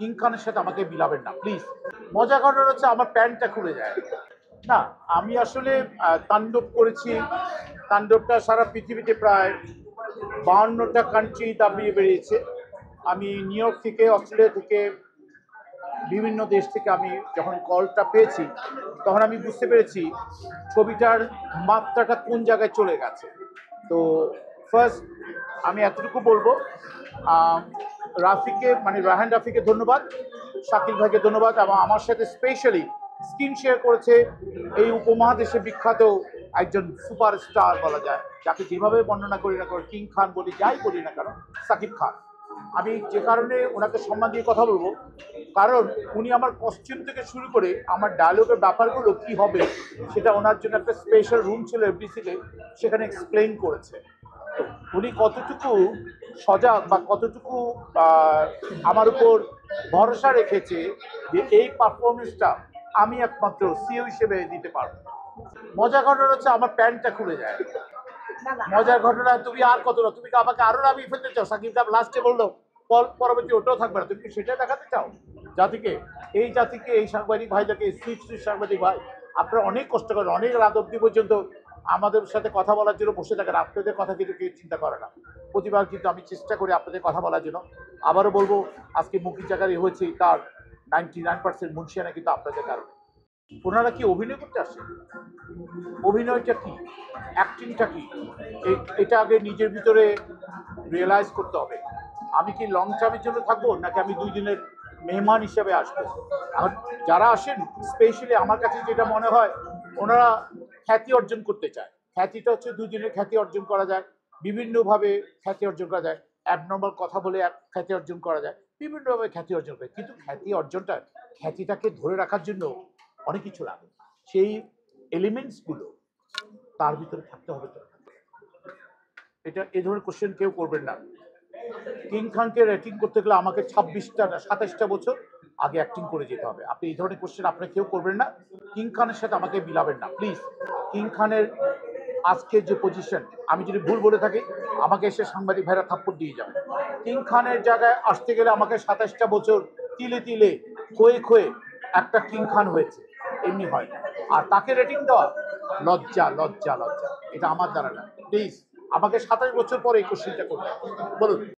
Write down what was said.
King খানের সাথে আমাকে মিলাবেন না প্লিজ। মজা ঘটনা হচ্ছে আমার প্যান্টটা খুলে যায়। না, আমি আসলে তাণ্ডব করেছি। তাণ্ডবটা সারা পৃথিবীতে প্রায় 52টা কান্ট্রি দাবিয়ে বেরিয়েছে। আমি নিউ ইয়র্ক থেকে, অস্ট্রেলিয়া থেকে, বিভিন্ন দেশ থেকে আমি যখন কলটা পেয়েছি তখন আমি বুঝতে পেরেছি ছবিটার মাত্রাটা কোন জায়গায় চলে গেছে। তো ফার্স্ট আমি এতটুকু বলবো, রাফিকে মানে রায়হান রাফিকে ধন্যবাদ, শাকিল ভাইকে ধন্যবাদ, এবং আমার সাথে স্পেশালি স্ক্রিন শেয়ার করেছে এই উপমহাদেশে বিখ্যাত একজন সুপারস্টার বলা যায়, যাকে যেভাবে বর্ণনা করি না করে, কিং খান বলি যাই বলি না কেন, সাকিব খান। আমি যে কারণে ওনাকে সম্মান দিয়ে কথা বলবো, কারণ উনি আমার কস্টিউম থেকে শুরু করে আমার ডায়লগের ব্যাপারগুলো কি হবে সেটা ওনার জন্য একটা স্পেশাল রুম ছিল এফডিসিতে, সেখানে এক্সপ্লেইন করেছে। তো উনি কতটুকু সজাগ বা কতটুকু আমার উপর ভরসা রেখেছে যে এই পারফরমেন্সটা আমি একমাত্র সিও হিসেবে দিতে পারবো। মজার ঘটনা হচ্ছে আমার প্যান্টটা খুলে যায়। মজার ঘটনা, তুমি আর কতটা, তুমি আমাকে আরো নামিয়ে ফেলতে চাও? সাকিব খান লাস্টে বললো পরবর্তী ওটাও থাকবে না, তুমি সেটা দেখাতে চাও জাতিকে? এই সাংবাদিক ভাইদেরকে, সুইচ সাংবাদিক ভাই, আপনারা অনেক কষ্ট করেন, অনেক রাত অব্দি পর্যন্ত আমাদের সাথে কথা বলার জন্য বসে থাকেন। আপনাদের কথা কিন্তু কেউ চিন্তা করে না। প্রতিবার কিন্তু আমি চেষ্টা করি আপনাদের কথা বলার জন্য। আবারও বলবো, আজকে মুখী জায়গায় হয়েছে তার 99% মুন্সিয়ানা কিন্তু আপনাদের কারণে। ওনারা কি অভিনয় করতে আসেন? অভিনয়টা কি, অ্যাক্টিংটা কি, এটা আগে নিজের ভিতরে রিয়েলাইজ করতে হবে। আমি কি লং টার্মের জন্য থাকবো, নাকি আমি 2 দিনের মেহমান হিসেবে আসবো? এখন যারা আসেন, স্পেশালি আমার কাছে যেটা মনে হয়, ওনারা খ্যাতি অর্জন করতে চায়। খ্যাতিটা হচ্ছে 2 দিনের খ্যাতি অর্জন করা যায়, বিভিন্নভাবে খ্যাতি অর্জন করা যায়, অ্যাবনর্মাল কথা বলে খ্যাতি অর্জন করা যায়, বিভিন্নভাবে খ্যাতি অর্জন করে। কিন্তু খ্যাতি অর্জনটা, খ্যাতিটাকে ধরে রাখার জন্য অনেক কিছু লাগে। সেই এলিমেন্টসগুলো তার ভিতরে থাকতে হবে। তো এটা এই ধরনের কোশ্চেন কেউ করবেন না। কিং খানকে রেটিং করতে গেলে আমাকে 27টা বছর আগে অ্যাক্টিং করে যেতে হবে। আপনি এই ধরনের কোশ্চেন আপনারা কেউ করবেন না। কিং খানের সাথে আমাকে মিলাবেন না প্লিজ। কিং খানের আজকের যে পজিশন, আমি যদি ভুল বলে থাকি আমাকে এসে সাংবাদিক ভাইরা থাপ্পড় দিয়ে যাবে। কিং খানের জায়গায় আসতে গেলে আমাকে 27টা বছর তিলে তিলে ক্ষয়ে ক্ষয়ে একটা কিং খান হয়েছে, এমনি হয়। আর তাকে রেটিং দেওয়া লজ্জা লজ্জা লজ্জা, এটা আমার দ্বারা না। প্লিজ আমাকে 27 বছর পরে এই কোশ্চেনটা করবেন, বলুন।